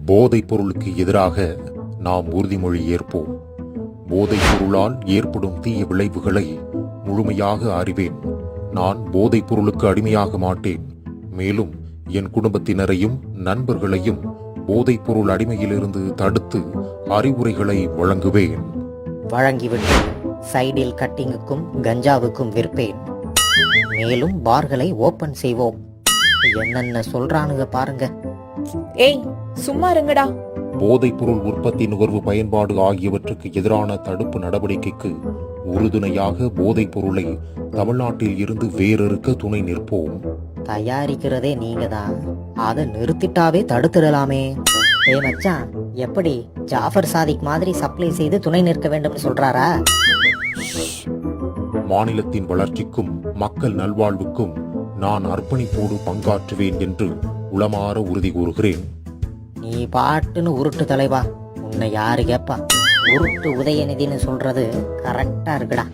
போதைப் பொருளுக்கு எதிராக நாம் உறுதிமொழி ஏற்போம். போதைப் பொருளால் ஏற்படும் தீய விளைவுகளை முழுமையாக அறிவேன். நான் போதைப் பொருளுக்கு அடிமையாக மாட்டேன். மேலும் என் குடும்பத்தினரையும் நண்பர்களையும் போதைப் பொருள் அடிமையிலிருந்து தடுத்து அறிவுரைகளை வழங்குவேன். வழங்கிவிட்டு சைடில் கட்டிங்குக்கும் கஞ்சாவுக்கும் விற்பேன். மேலும் பார்களை ஓபன் செய்வோம். என்னென்ன சொல்றானுங்க பாருங்க. ஏய் சும்மா இருங்கடா. போதைப் பொருள் உற்பத்தி, நுகர்வு, பயன்பாடு ஆகியவற்றுக்கு எதிரான தடுப்பு நடவடிக்கைக்கு உறுதுணையாக போதைப் பொருளை தமிழ்நாட்டில் இருந்து வேறறுக்க துணை நிற்போம். தயாரிக்கிறதே நீங்க தான், அதை நிறுத்திட்டாவே தடுத்துடலாமே. ஏ மச்சான், எப்படி ஜாஃபர் சாதிக் மாதிரி சப்ளை செய்து துணை நிற்க வேண்டும் சொல்றாரா? மாநிலத்தின் வளர்ச்சிக்கும் மக்கள் நல்வாழ்வுக்கும் நான் அர்ப்பணிப்போடு பங்காற்றுவேன் என்று உளமாற உறுதி கூறுகிறேன். நீ பாட்டுன்னு உருட்டு தலைவா, உன்னை யாரு கேப்பா? உருட்டு உதயநிதினு சொல்றது கரெக்டா இருக்குடா.